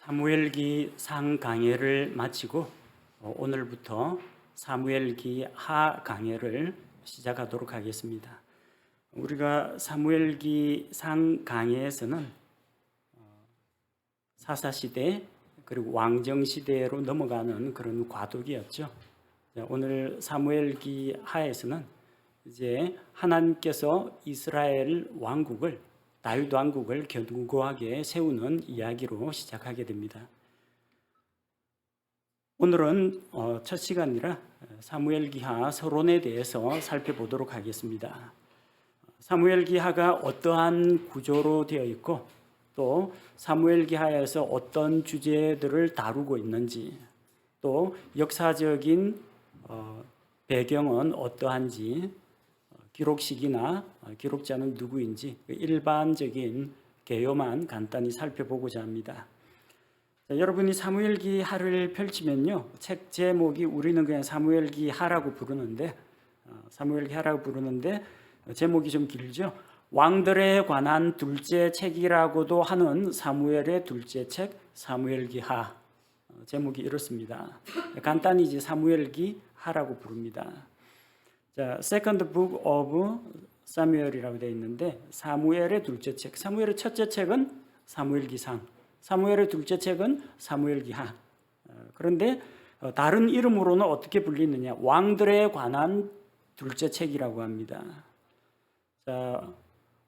사무엘기 상 강해를 마치고 오늘부터 사무엘기 하 강해를 시작하도록 하겠습니다. 우리가 사무엘기 상 강해에서는 사사시대 그리고 왕정시대로 넘어가는 그런 과도기였죠. 오늘 사무엘기 하에서는 이제 하나님께서 이스라엘 왕국을 다윗 왕국을 견고하게 세우는 이야기로 시작하게 됩니다. 오늘은 첫 시간이라 사무엘기하 서론에 대해서 살펴보도록 하겠습니다. 사무엘기하가 어떠한 구조로 되어 있고 또 사무엘기하에서 어떤 주제들을 다루고 있는지 또 역사적인 배경은 어떠한지 기록 시기나 기록자는 누구인지 일반적인 개요만 간단히 살펴보고자 합니다. 자, 여러분이 사무엘기하를 펼치면요, 책 제목이 우리는 그냥 사무엘기하라고 부르는데 제목이 좀 길죠. 왕들에 관한 둘째 책이라고도 하는 사무엘의 둘째 책 사무엘기하. 제목이 이렇습니다. 간단히 이제 사무엘기하라고 부릅니다. 자, Second Book of Samuel이라고 되어 있는데 사무엘의 둘째 책, 사무엘의 첫째 책은 사무엘기상, 사무엘의 둘째 책은 사무엘기하. 그런데 다른 이름으로는 어떻게 불리느냐? 왕들에 관한 둘째 책이라고 합니다. 자,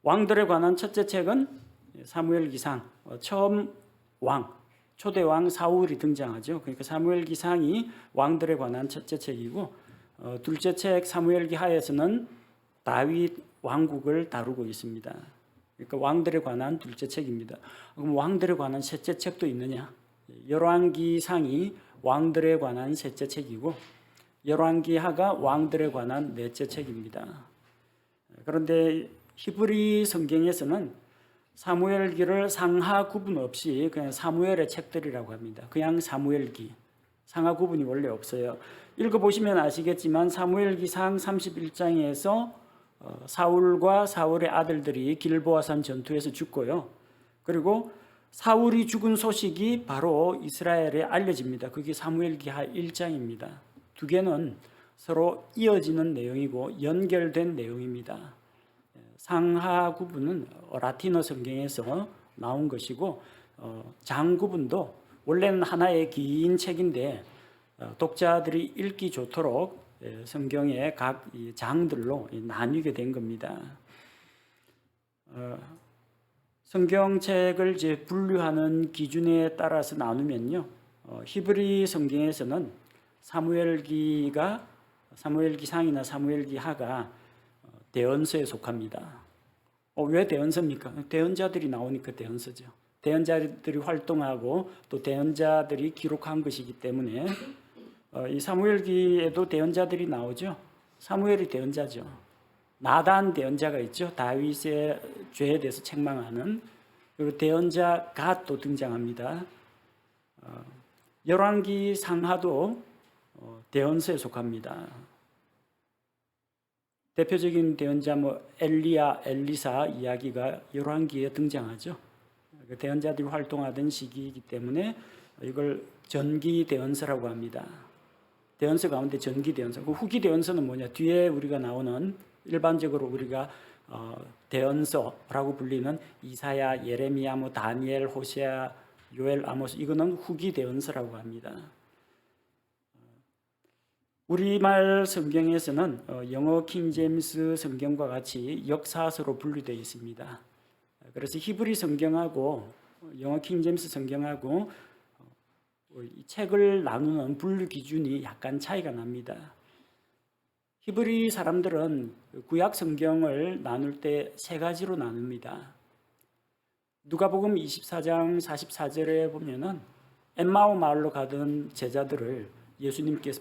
왕들에 관한 첫째 책은 사무엘기상, 처음 왕, 초대 왕 사울이 등장하죠. 그러니까 사무엘기상이 왕들에 관한 첫째 책이고 둘째 책 사무엘기하에서는 다윗 왕국을 다루고 있습니다. 그러니까 왕들에 관한 둘째 책입니다. 그럼 왕들에 관한 셋째 책도 있느냐? 열왕기상이 왕들에 관한 셋째 책이고 열왕기하가 왕들에 관한 넷째 책입니다. 그런데 히브리 성경에서는 사무엘기를 상하 구분 없이 그냥 사무엘의 책들이라고 합니다. 그냥 사무엘기, 상하 구분이 원래 없어요. 읽어보시면 아시겠지만 사무엘기상 31장에서 사울과 사울의 아들들이 길보아산 전투에서 죽고요. 그리고 사울이 죽은 소식이 바로 이스라엘에 알려집니다. 그게 사무엘기하 1장입니다. 두 개는 서로 이어지는 내용이고 연결된 내용입니다. 상하 구분은 라틴어 성경에서 나온 것이고 장 구분도 원래는 하나의 긴 책인데 독자들이 읽기 좋도록 성경의 각 장들로 나뉘게 된 겁니다. 성경책을 이제 분류하는 기준에 따라서 나누면요, 히브리 성경에서는 사무엘기상이나 사무엘기하가 대언서에 속합니다. 왜 대언서입니까? 대언자들이 나오니까 대언서죠. 대언자들이 활동하고 또 대언자들이 기록한 것이기 때문에 이 사무엘기에도 대언자들이 나오죠. 사무엘이 대언자죠. 나단 대언자가 있죠. 다윗의 죄에 대해서 책망하는. 그리고 대언자 갓도 등장합니다. 열왕기 상하도 대언서에 속합니다. 대표적인 대언자 엘리야, 엘리사 이야기가 열왕기에 등장하죠. 대언자들이 활동하던 시기이기 때문에 이걸 전기 대언서라고 합니다. 대언서 가운데 전기 대언서. 후기 대언서는 뭐냐? 뒤에 우리가 나오는 일반적으로 우리가 대언서라고 불리는 이사야, 예레미야, 다니엘, 호세아, 요엘, 아모스, 이거는 후기 대언서라고 합니다. 우리말 성경에서는 영어 킹제임스 성경과 같이 역사서로 분류되어 있습니다. 그래서 히브리 성경하고 영어 킹제임스 성경하고 이 책을 나누는 분류 기준이 약간 차이가 납니다. 히브리 사람들은 구약 성경을 나눌 때 세 가지로 나눕니다. 누가복음 24장 44절에 보면은 엠마오 마을로 가던 제자들을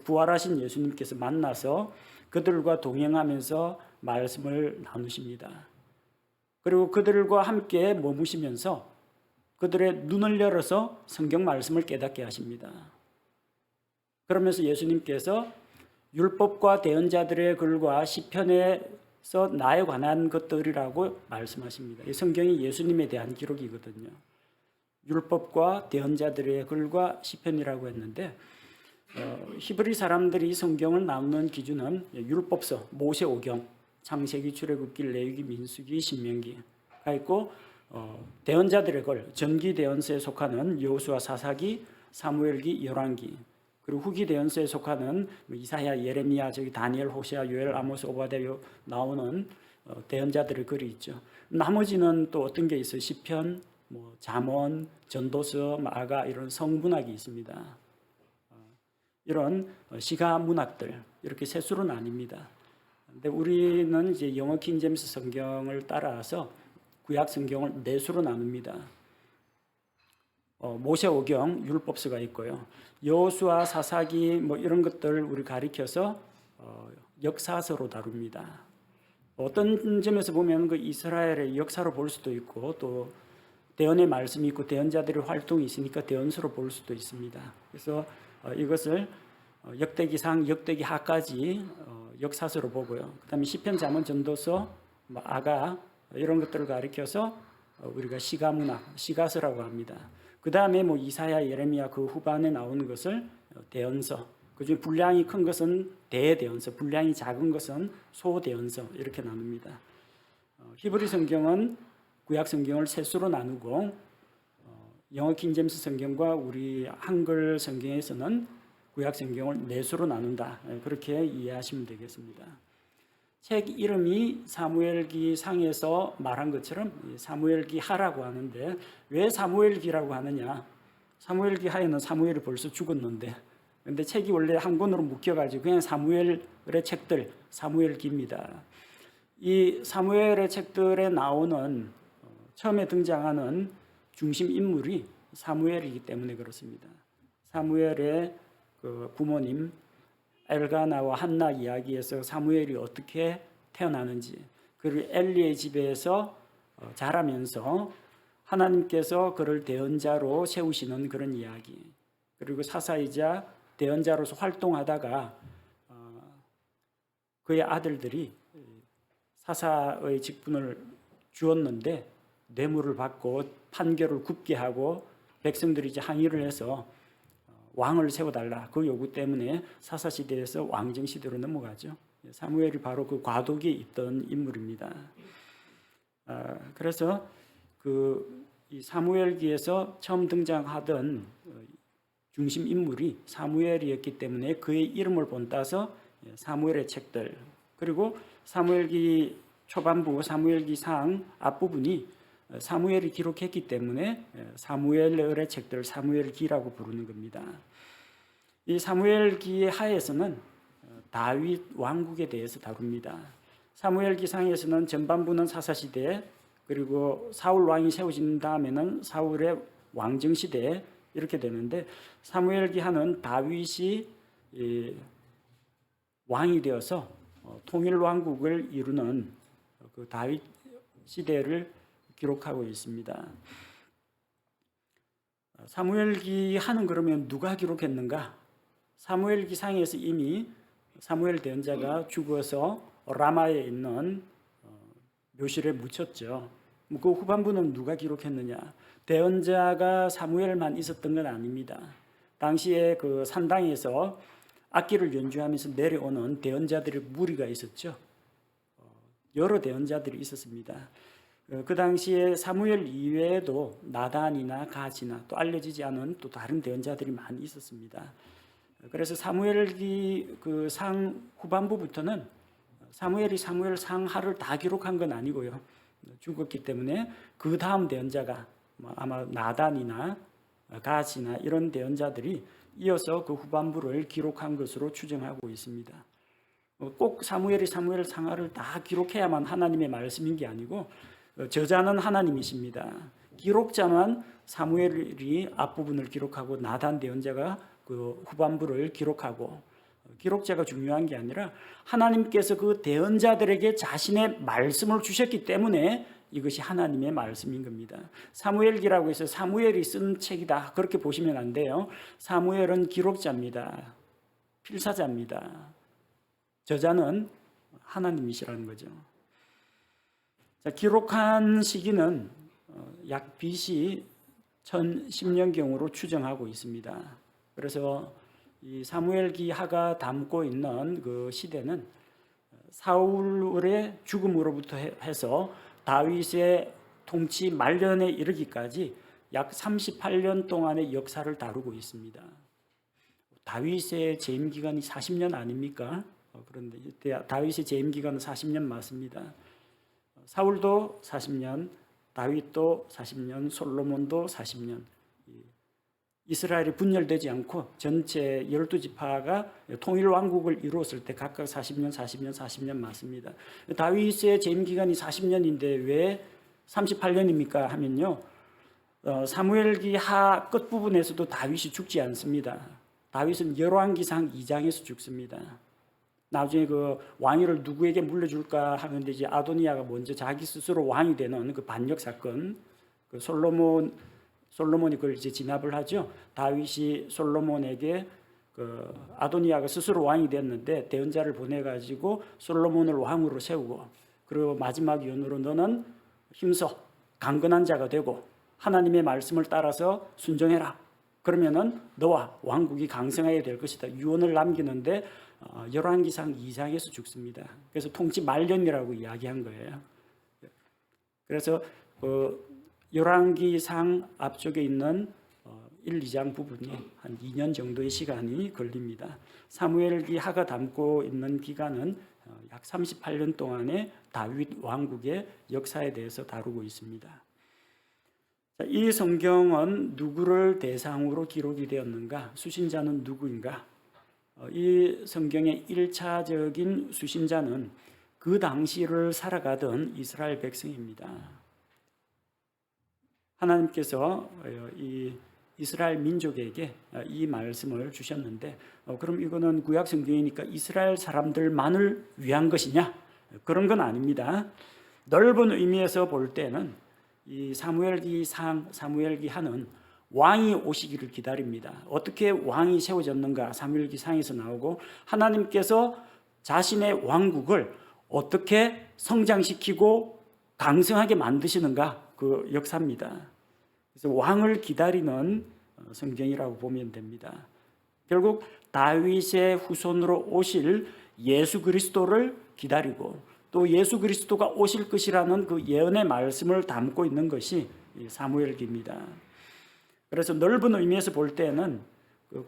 부활하신 예수님께서 만나서 그들과 동행하면서 말씀을 나누십니다. 그리고 그들과 함께 머무시면서 그들의 눈을 열어서 성경 말씀을 깨닫게 하십니다. 그러면서 예수님께서 율법과 대언자들의 글과 시편에서 나에 관한 것들이라고 말씀하십니다. 이 성경이 예수님에 대한 기록이거든요. 율법과 대언자들의 글과 시편이라고 했는데 히브리 사람들이 성경을 나누는 기준은 율법서, 모세오경, 창세기, 출애굽기, 레위기, 민수기, 신명기가 있고 대언자들의 글, 전기 대언서에 속하는 여호수아, 사사기, 사무엘기, 열왕기, 그리고 후기 대언서에 속하는 이사야, 예레미야, 저기 다니엘, 호세아, 요엘, 아모스, 오바댜 나오는 대언자들의 글이 있죠. 나머지는 또 어떤 게 있어요? 시편, 잠언, 전도서, 아가 이런 성문학이 있습니다. 이런 시가 문학들 이렇게 세수로 나뉩니다. 근데 우리는 이제 영어 킹제임스 성경을 따라서 구약 성경을 네수로 나눕니다. 모세오경, 율법서가 있고요. 여호수아, 사사기 이런 것들 우리 가리켜서 역사서로 다룹니다. 어떤 점에서 보면 그 이스라엘의 역사로 볼 수도 있고 또 대언의 말씀이 있고 대언자들의 활동이 있으니까 대언서로 볼 수도 있습니다. 그래서 이것을 역대기상, 역대기하까지 역사서로 보고요. 그다음에 시편, 잠언, 전도서, 아가 이런 것들을 가리켜서 우리가 시가문학, 시가서라고 합니다. 그다음에 이사야, 예레미야 그 후반에 나오는 것을 대언서, 그중에 분량이 큰 것은 대대언서, 분량이 작은 것은 소대언서 이렇게 나눕니다. 히브리 성경은 구약 성경을 세수로 나누고 영어 킹제임스 성경과 우리 한글 성경에서는 구약 성경을 네수로 나눈다. 그렇게 이해하시면 되겠습니다. 책 이름이 사무엘기 상에서 말한 것처럼 사무엘기 하라고 하는데 왜 사무엘기라고 하느냐? 사무엘기 하에는 사무엘이 벌써 죽었는데 근데 책이 원래 한 권으로 묶여가지고 그냥 사무엘의 책들, 사무엘기입니다. 이 사무엘의 책들에 나오는 처음에 등장하는 중심 인물이 사무엘이기 때문에 그렇습니다. 사무엘의 그 부모님 엘가나와 한나 이야기에서 사무엘이 어떻게 태어나는지, 그리고 엘리의 집에서 자라면서 하나님께서 그를 대언자로 세우시는 그런 이야기, 그리고 사사이자 대언자로서 활동하다가 그의 아들들이 사사의 직분을 주었는데 뇌물을 받고 판결을 굽게 하고 백성들이 이제 항의를 해서 왕을 세워달라 그 요구 때문에 사사시대에서 왕정시대로 넘어가죠. 사무엘이 바로 그 과도기에 있던 인물입니다. 그래서 이 사무엘기에서 처음 등장하던 중심 인물이 사무엘이었기 때문에 그의 이름을 본따서 사무엘의 책들, 그리고 사무엘기 초반부, 사무엘기 상 앞부분이 사무엘이 기록했기 때문에 사무엘의 책들을 사무엘기라고 부르는 겁니다. 이 사무엘기의 하에서는 다윗 왕국에 대해서 다룹니다. 사무엘기 상에서는 전반부는 사사시대, 그리고 사울 왕이 세워진 다음에는 사울의 왕정시대 이렇게 되는데 사무엘기 하는 다윗이 왕이 되어서 통일 왕국을 이루는 그 다윗 시대를 기록하고 있습니다. 사무엘기 하는 그러면 누가 기록했는가? 사무엘기 상에서 이미 사무엘 대언자가 죽어서 라마에 있는 묘실에 묻혔죠. 그 후반부는 누가 기록했느냐? 대언자가 사무엘만 있었던 건 아닙니다. 당시에 그 산당에서 악기를 연주하면서 내려오는 대언자들의 무리가 있었죠. 여러 대언자들이 있었습니다. 그 당시에 사무엘 이외에도 나단이나 가지나 또 알려지지 않은 또 다른 대언자들이 많이 있었습니다. 그래서 사무엘기 그 상 후반부부터는 사무엘이 사무엘 상하를 다 기록한 건 아니고요. 죽었기 때문에 그 다음 대언자가 아마 나단이나 가지나 이런 대언자들이 이어서 그 후반부를 기록한 것으로 추정하고 있습니다. 꼭 사무엘이 사무엘 상하를 다 기록해야만 하나님의 말씀인 게 아니고 저자는 하나님이십니다. 기록자만 사무엘이 앞부분을 기록하고 나단 대언자가 그 후반부를 기록하고, 기록자가 중요한 게 아니라 하나님께서 그 대언자들에게 자신의 말씀을 주셨기 때문에 이것이 하나님의 말씀인 겁니다. 사무엘기라고 해서 사무엘이 쓴 책이다 그렇게 보시면 안 돼요. 사무엘은 기록자입니다. 필사자입니다. 저자는 하나님이시라는 거죠. 자, 기록한 시기는 약 BC 1010년경으로 추정하고 있습니다. 그래서 이 사무엘기 하가 담고 있는 그 시대는 사울의 죽음으로부터 해서 다윗의 통치 말년에 이르기까지 약 38년 동안의 역사를 다루고 있습니다. 다윗의 재임 기간이 40년 아닙니까? 그런데 다윗의 재임 기간은 40년 맞습니다. 사울도 40년, 다윗도 40년, 솔로몬도 40년. 이스라엘이 분열되지 않고 전체 12지파가 통일 왕국을 이루었을 때 각각 40년 맞습니다. 다윗의 재임 기간이 40년인데 왜 38년입니까? 하면요. 사무엘기 하 끝부분에서도 다윗이 죽지 않습니다. 다윗은 열왕기상 2장에서 죽습니다. 나중에 그 왕위를 누구에게 물려줄까 하는데 이제 아도니아가 먼저 자기 스스로 왕이 되는 그 반역 사건, 그 솔로몬이 그걸 이제 진압을 하죠. 다윗이 솔로몬에게 그 아도니아가 스스로 왕이 됐는데 대언자를 보내가지고 솔로몬을 왕으로 세우고, 그리고 마지막 연으로 너는 힘써 강건한 자가 되고 하나님의 말씀을 따라서 순종해라. 그러면은 너와 왕국이 강성하게 될 것이다. 유언을 남기는데 열왕기상 2장에서 죽습니다. 그래서 통치 말년이라고 이야기한 거예요. 그래서 열왕기상 앞쪽에 있는 1, 2장 부분이 한 2년 정도의 시간이 걸립니다. 사무엘기 하가 담고 있는 기간은 약 38년 동안의 다윗 왕국의 역사에 대해서 다루고 있습니다. 이 성경은 누구를 대상으로 기록이 되었는가? 수신자는 누구인가? 이 성경의 1차적인 수신자는 그 당시를 살아가던 이스라엘 백성입니다. 하나님께서 이 이스라엘 민족에게 이 말씀을 주셨는데, 그럼 이거는 구약 성경이니까 이스라엘 사람들만을 위한 것이냐? 그런 건 아닙니다. 넓은 의미에서 볼 때는 이 사무엘기 하는 왕이 오시기를 기다립니다. 어떻게 왕이 세워졌는가? 사무엘기 상에서 나오고, 하나님께서 자신의 왕국을 어떻게 성장시키고 강성하게 만드시는가? 그 역사입니다. 그래서 왕을 기다리는 성경이라고 보면 됩니다. 결국 다윗의 후손으로 오실 예수 그리스도를 기다리고, 또 예수 그리스도가 오실 것이라는 그 예언의 말씀을 담고 있는 것이 사무엘기입니다. 그래서 넓은 의미에서 볼 때는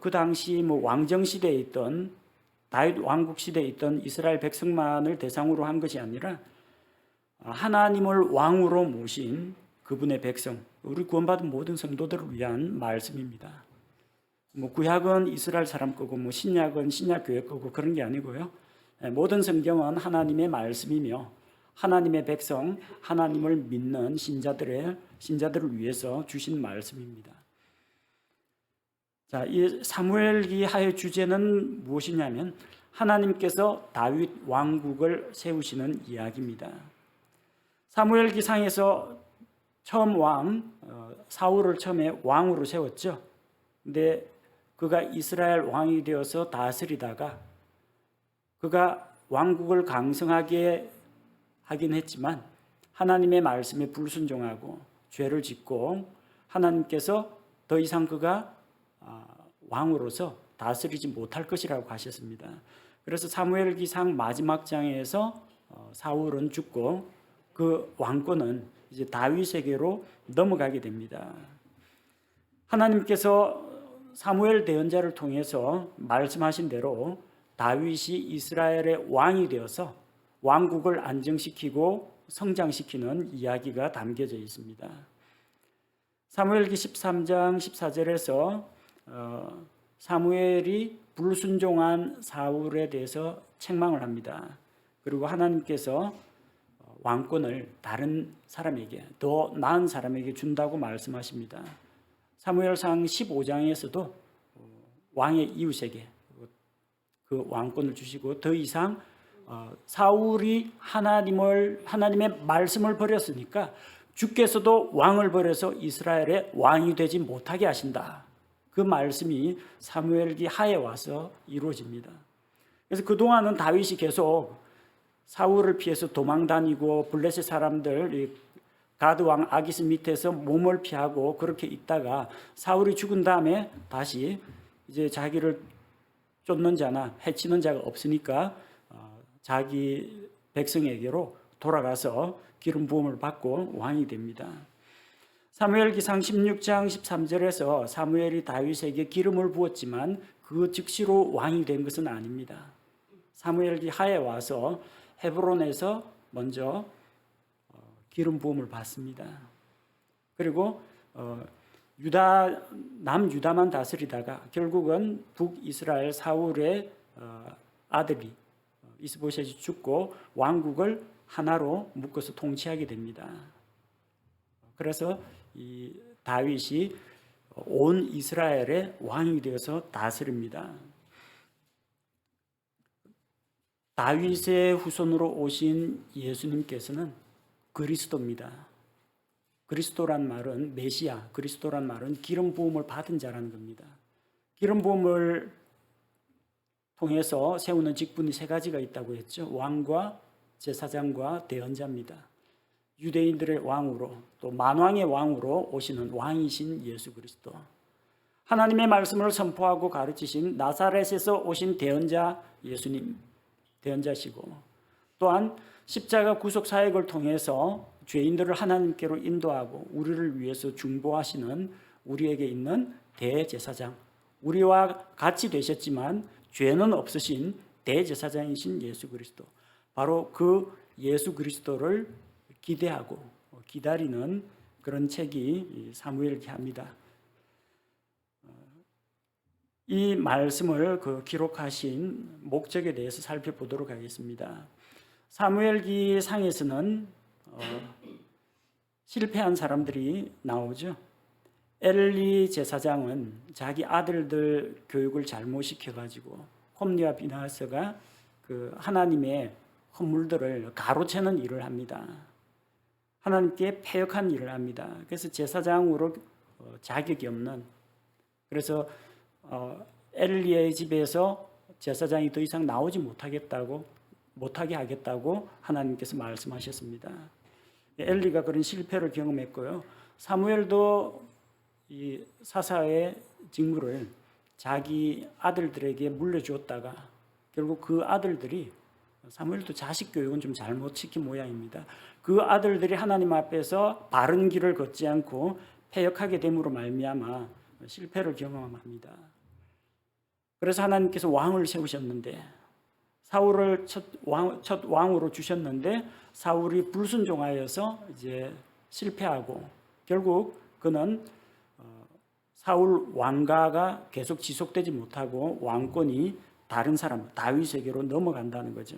그 당시 왕정 시대에 있던, 다윗 왕국 시대에 있던 이스라엘 백성만을 대상으로 한 것이 아니라 하나님을 왕으로 모신 그분의 백성, 우리 구원받은 모든 성도들을 위한 말씀입니다. 구약은 이스라엘 사람 거고 신약은 신약 교회 거고 그런 게 아니고요. 모든 성경은 하나님의 말씀이며 하나님의 백성, 하나님을 믿는 신자들을 위해서 주신 말씀입니다. 자, 이 사무엘기 하의 주제는 무엇이냐면 하나님께서 다윗 왕국을 세우시는 이야기입니다. 사무엘기 상에서 처음 사울을 처음에 왕으로 세웠죠. 근데 그가 이스라엘 왕이 되어서 다스리다가 그가 왕국을 강성하게 하긴 했지만 하나님의 말씀에 불순종하고 죄를 짓고 하나님께서 더 이상 그가 왕으로서 다스리지 못할 것이라고 하셨습니다. 그래서 사무엘기상 마지막 장에서 사울은 죽고 그 왕권은 이제 다윗에게로 넘어가게 됩니다. 하나님께서 사무엘 대언자를 통해서 말씀하신 대로 다윗이 이스라엘의 왕이 되어서 왕국을 안정시키고 성장시키는 이야기가 담겨져 있습니다. 사무엘기 13장 14절에서 사무엘이 불순종한 사울에 대해서 책망을 합니다. 그리고 하나님께서 왕권을 다른 사람에게, 더 나은 사람에게 준다고 말씀하십니다. 사무엘상 15장에서도 왕의 이웃에게 그 왕권을 주시고, 더 이상 사울이 하나님의 말씀을 버렸으니까 주께서도 왕을 버려서 이스라엘의 왕이 되지 못하게 하신다. 그 말씀이 사무엘기 하에 와서 이루어집니다. 그래서 그동안은 다윗이 계속 사울을 피해서 도망다니고 블레셋 사람들 가드 왕 아기스 밑에서 몸을 피하고 그렇게 있다가 사울이 죽은 다음에 다시 이제 자기를 쫓는 자나 해치는 자가 없으니까 자기 백성에게로 돌아가서 기름 부음을 받고 왕이 됩니다. 사무엘기상 16장 13절에서 사무엘이 다윗에게 기름을 부었지만 그 즉시로 왕이 된 것은 아닙니다. 사무엘기 하에 와서 헤브론에서 먼저 기름 부음을 받습니다. 그리고 남유다만 다스리다가 결국은 북이스라엘 사울의 아들이 이스보셋이 죽고 왕국을 하나로 묶어서 통치하게 됩니다. 그래서 이 다윗이 온 이스라엘의 왕이 되어서 다스립니다. 다윗의 후손으로 오신 예수님께서는 그리스도입니다. 그리스도란 말은 메시아, 그리스도란 말은 기름 부음을 받은 자라는 겁니다. 기름 부음을 통해서 세우는 직분이 세 가지가 있다고 했죠. 왕과 제사장과 대언자입니다. 유대인들의 왕으로 또 만왕의 왕으로 오시는 왕이신 예수 그리스도. 하나님의 말씀을 선포하고 가르치신 나사렛에서 오신 대언자 예수님, 대언자시고 또한 십자가 구속 사역을 통해서 죄인들을 하나님께로 인도하고 우리를 위해서 중보하시는 우리에게 있는 대제사장, 우리와 같이 되셨지만 죄는 없으신 대제사장이신 예수 그리스도, 바로 그 예수 그리스도를 기대하고 기다리는 그런 책이 사무엘기입니다. 이 말씀을 기록하신 목적에 대해서 살펴보도록 하겠습니다. 사무엘기 상에서는 실패한 사람들이 나오죠. 엘리 제사장은 자기 아들들 교육을 잘못 시켜가지고 홈리와 비나스가 하나님의 헌물들을 가로채는 일을 합니다. 하나님께 패역한 일을 합니다. 그래서 제사장으로 자격이 없는, 그래서 엘리의 집에서 제사장이 더 이상 나오지 못하게 하겠다고 하나님께서 말씀하셨습니다. 엘리가 그런 실패를 경험했고요. 사무엘도 이 사사의 직무를 자기 아들들에게 물려주었다가 결국 그 아들들이, 사무엘도 자식 교육은 좀 잘못 시킨 모양입니다. 그 아들들이 하나님 앞에서 바른 길을 걷지 않고 패역하게 됨으로 말미암아 실패를 경험합니다. 그래서 하나님께서 왕을 세우셨는데, 사울을 첫 왕으로 주셨는데 사울이 불순종하여서 이제 실패하고 결국 그는 사울 왕가가 계속 지속되지 못하고 왕권이 다른 사람 다윗에게로 넘어간다는 거죠.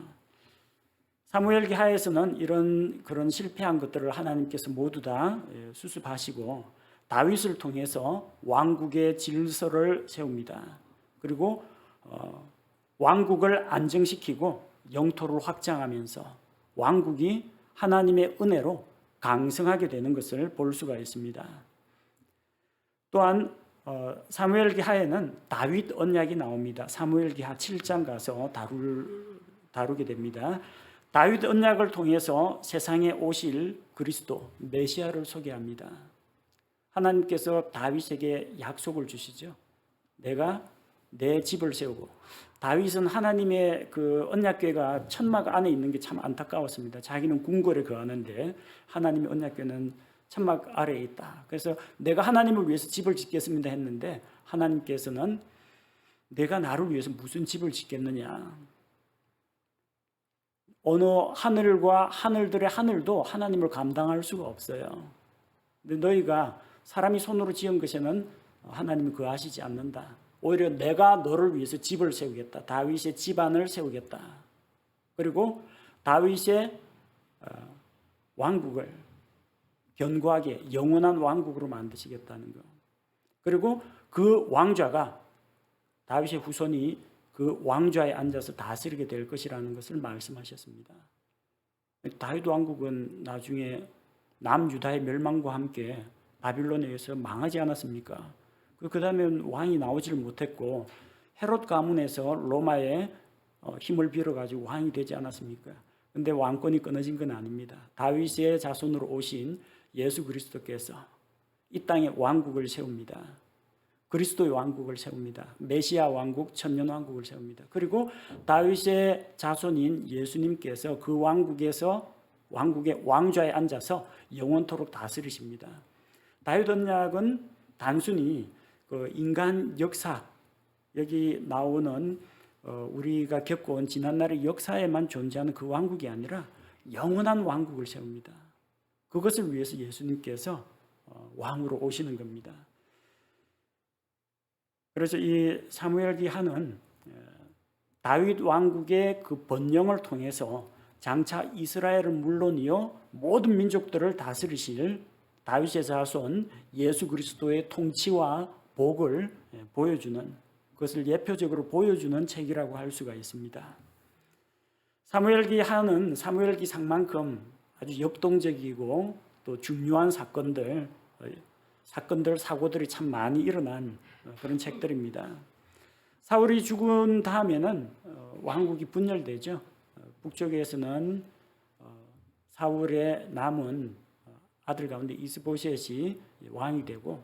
사무엘기 하에서는 그런 실패한 것들을 하나님께서 모두 다 수습하시고 다윗을 통해서 왕국의 질서를 세웁니다. 그리고 왕국을 안정시키고 영토를 확장하면서 왕국이 하나님의 은혜로 강성하게 되는 것을 볼 수가 있습니다. 또한 사무엘기 하에는 다윗 언약이 나옵니다. 사무엘기 하 7장 가서 다루게 됩니다. 다윗 언약을 통해서 세상에 오실 그리스도 메시아를 소개합니다. 하나님께서 다윗에게 약속을 주시죠. 내가 내 집을 세우고, 다윗은 하나님의 그 언약궤가 천막 안에 있는 게 참 안타까웠습니다. 자기는 궁궐에 거하는데 하나님의 언약궤는 천막 아래에 있다. 그래서 내가 하나님을 위해서 집을 짓겠습니다 했는데 하나님께서는 내가 나를 위해서 무슨 집을 짓겠느냐. 어느 하늘과 하늘들의 하늘도 하나님을 감당할 수가 없어요. 근데 너희가 사람이 손으로 지은 것에는 하나님이 거하시지 않는다. 오히려 내가 너를 위해서 집을 세우겠다. 다윗의 집안을 세우겠다. 그리고 다윗의 왕국을 견고하게 영원한 왕국으로 만드시겠다는 것. 그리고 그 왕좌가, 다윗의 후손이 그 왕좌에 앉아서 다스리게 될 것이라는 것을 말씀하셨습니다. 다윗 왕국은 나중에 남유다의 멸망과 함께 바빌론에 의해서 망하지 않았습니까? 그 다음에 왕이 나오지를 못했고 헤롯 가문에서 로마의 힘을 빌어가지고 왕이 되지 않았습니까? 근데 왕권이 끊어진 건 아닙니다. 다윗의 자손으로 오신 예수 그리스도께서 이 땅에 왕국을 세웁니다. 그리스도의 왕국을 세웁니다. 메시아 왕국, 천년 왕국을 세웁니다. 그리고 다윗의 자손인 예수님께서 그 왕국의 왕좌에 앉아서 영원토록 다스리십니다. 다윗 언약은 단순히 그 인간 역사, 여기 나오는 우리가 겪어온 지난날의 역사에만 존재하는 그 왕국이 아니라 영원한 왕국을 세웁니다. 그것을 위해서 예수님께서 왕으로 오시는 겁니다. 그래서 이 사무엘기하는 다윗 왕국의 그 번영을 통해서 장차 이스라엘은 물론이요 모든 민족들을 다스리실 다윗의 자손 예수 그리스도의 통치와 복을 보여주는, 그것을 예표적으로 보여주는 책이라고 할 수가 있습니다. 사무엘기하는 사무엘기상만큼 아주 역동적이고 또 중요한 사고들이 참 많이 일어난 그런 책들입니다. 사울이 죽은 다음에는 왕국이 분열되죠. 북쪽에서는 사울의 남은 아들 가운데 이스보셋이 왕이 되고,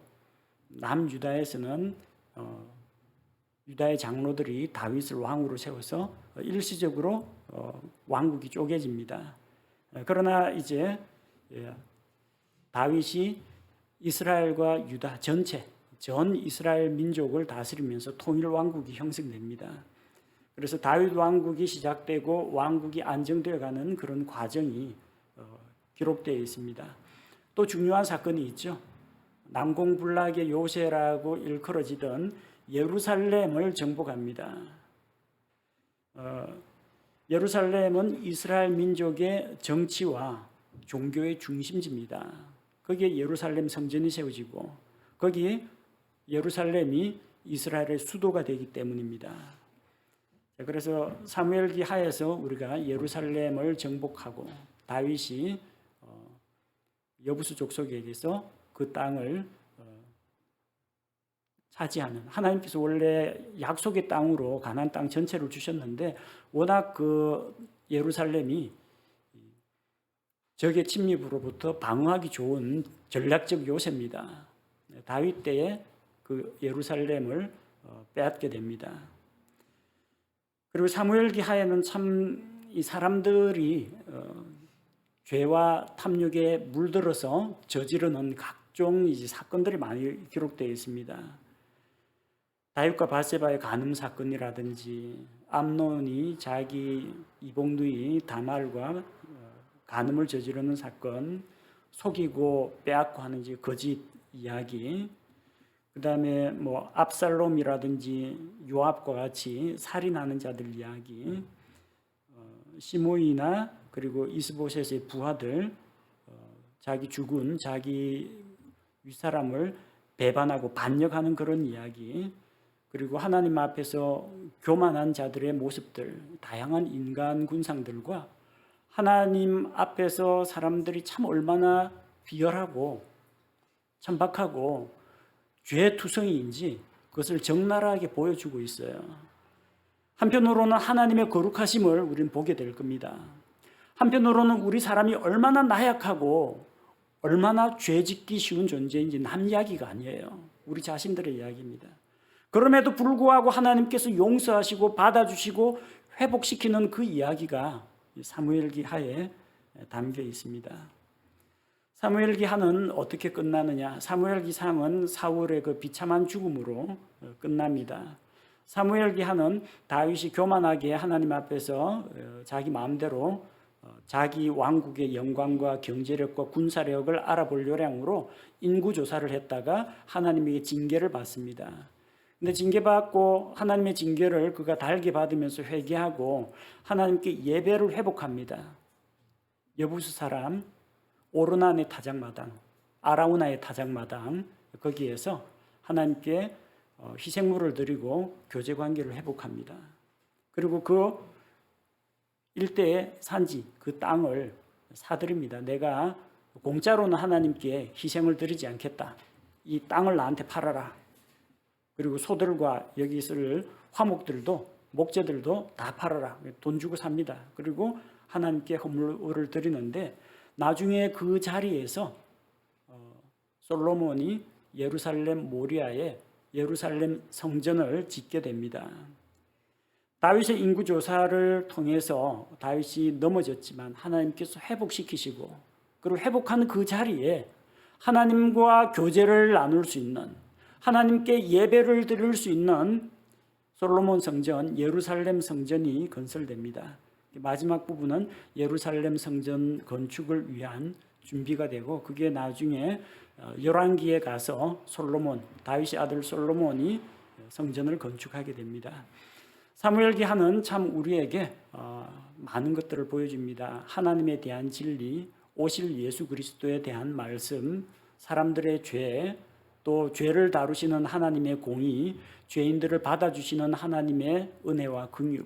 남유다에서는 유다의 장로들이 다윗을 왕으로 세워서 일시적으로 왕국이 쪼개집니다. 그러나 이제 다윗이 이스라엘과 유다 전 이스라엘 민족을 다스리면서 통일 왕국이 형성됩니다. 그래서 다윗 왕국이 시작되고 왕국이 안정되어 가는 그런 과정이 기록되어 있습니다. 또 중요한 사건이 있죠. 남공불락의 요새라고 일컬어지던 예루살렘을 정복합니다. 예루살렘은 이스라엘 민족의 정치와 종교의 중심지입니다. 거기에 예루살렘 성전이 세워지고 거기 예루살렘이 이스라엘의 수도가 되기 때문입니다. 그래서 사무엘기 하에서 우리가 예루살렘을 정복하고 다윗이 여부수 족속에게서 그 땅을 차지하는, 하나님께서 원래 약속의 땅으로 가나안 땅 전체를 주셨는데 워낙 그 예루살렘이 적의 침입으로부터 방어하기 좋은 전략적 요새입니다. 다윗 때에 그 예루살렘을 빼앗게 됩니다. 그리고 사무엘기 하에는 참 이 사람들이 죄와 탐욕에 물들어서 저지르는 각종 이제 사건들이 많이 기록되어 있습니다. 다윗과 바세바의 간음 사건이라든지 암논이 자기 이복누이 다말과 간음을 저지르는 사건, 속이고 빼앗고 하는 이제 거짓 이야기, 그 다음에 뭐 압살롬이라든지 요압과 같이 살인하는 자들 이야기, 시므이나 그리고 이스보셋의 부하들 자기 죽은 자기 윗사람을 배반하고 반역하는 그런 이야기, 그리고 하나님 앞에서 교만한 자들의 모습들, 다양한 인간 군상들과 하나님 앞에서 사람들이 참 얼마나 비열하고 천박하고 죄투성이인지 그것을 적나라하게 보여주고 있어요. 한편으로는 하나님의 거룩하심을 우리는 보게 될 겁니다. 한편으로는 우리 사람이 얼마나 나약하고 얼마나 죄짓기 쉬운 존재인지 남 이야기가 아니에요. 우리 자신들의 이야기입니다. 그럼에도 불구하고 하나님께서 용서하시고 받아주시고 회복시키는 그 이야기가 사무엘기 하에 담겨 있습니다. 사무엘기 하는 어떻게 끝나느냐? 사무엘기 상은 사울의 그 비참한 죽음으로 끝납니다. 사무엘기 하는 다윗이 교만하게 하나님 앞에서 자기 마음대로 자기 왕국의 영광과 경제력과 군사력을 알아볼 요량으로 인구조사를 했다가 하나님에게 징계를 받습니다. 근데 징계받고 하나님의 징계를 그가 달게 받으면서 회개하고 하나님께 예배를 회복합니다. 여부수 사람 오르난의 타작마당, 아라우나의 타작마당, 거기에서 하나님께 희생물을 드리고 교제 관계를 회복합니다. 그리고 그 일대의 산지, 그 땅을 사드립니다. 내가 공짜로는 하나님께 희생을 드리지 않겠다. 이 땅을 나한테 팔아라. 그리고 소들과 여기 있을 화목들도 목재들도 다 팔아라. 돈 주고 삽니다. 그리고 하나님께 헌물을 드리는데 나중에 그 자리에서 솔로몬이 예루살렘 모리아에 예루살렘 성전을 짓게 됩니다. 다윗의 인구 조사를 통해서 다윗이 넘어졌지만 하나님께서 회복시키시고, 그리고 회복하는 그 자리에 하나님과 교제를 나눌 수 있는, 하나님께 예배를 드릴 수 있는 솔로몬 성전, 예루살렘 성전이 건설됩니다. 마지막 부분은 예루살렘 성전 건축을 위한 준비가 되고, 그게 나중에 열왕기에 가서 솔로몬, 다윗의 아들 솔로몬이 성전을 건축하게 됩니다. 사무엘기하는 참 우리에게 많은 것들을 보여줍니다. 하나님에 대한 진리, 오실 예수 그리스도에 대한 말씀, 사람들의 죄, 또 죄를 다루시는 하나님의 공의, 죄인들을 받아주시는 하나님의 은혜와 긍휼,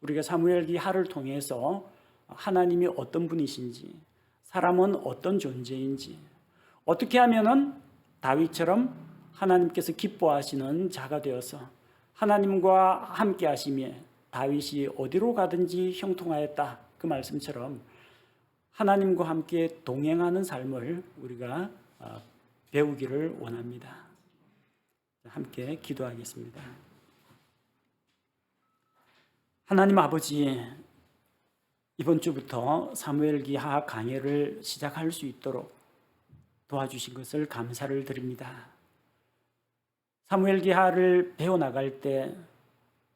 우리가 사무엘기 하를 통해서 하나님이 어떤 분이신지, 사람은 어떤 존재인지, 어떻게 하면은 다윗처럼 하나님께서 기뻐하시는 자가 되어서 하나님과 함께 하시며 다윗이 어디로 가든지 형통하였다, 그 말씀처럼 하나님과 함께 동행하는 삶을 우리가 배우기를 원합니다. 함께 기도하겠습니다. 하나님 아버지, 이번 주부터 사무엘기하 강해를 시작할 수 있도록 도와주신 것을 감사를 드립니다. 사무엘기하를 배워나갈 때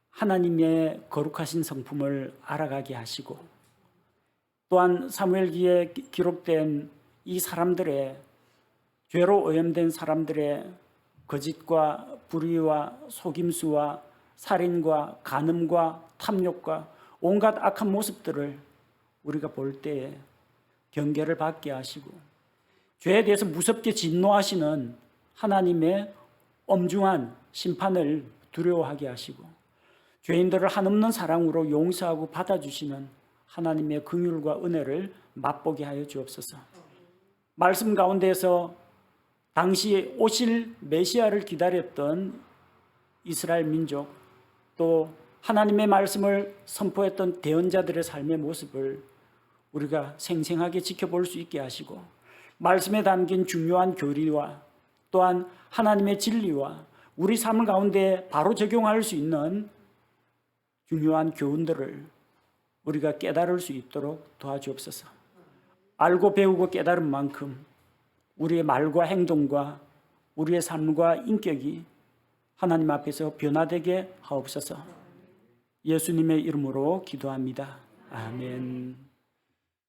하나님의 거룩하신 성품을 알아가게 하시고, 또한 사무엘기에 기록된 이 사람들의, 죄로 오염된 사람들의 거짓과 불의와 속임수와 살인과 간음과 탐욕과 온갖 악한 모습들을 우리가 볼 때에 경계를 받게 하시고, 죄에 대해서 무섭게 진노하시는 하나님의 엄중한 심판을 두려워하게 하시고, 죄인들을 한없는 사랑으로 용서하고 받아주시는 하나님의 긍휼과 은혜를 맛보게 하여 주옵소서. 말씀 가운데서 당시 오실 메시아를 기다렸던 이스라엘 민족, 또 하나님의 말씀을 선포했던 대언자들의 삶의 모습을 우리가 생생하게 지켜볼 수 있게 하시고, 말씀에 담긴 중요한 교리와 또한 하나님의 진리와 우리 삶 가운데 바로 적용할 수 있는 중요한 교훈들을 우리가 깨달을 수 있도록 도와주옵소서. 알고 배우고 깨달은 만큼 우리의 말과 행동과 우리의 삶과 인격이 하나님 앞에서 변화되게 하옵소서. 예수님의 이름으로 기도합니다. 아멘.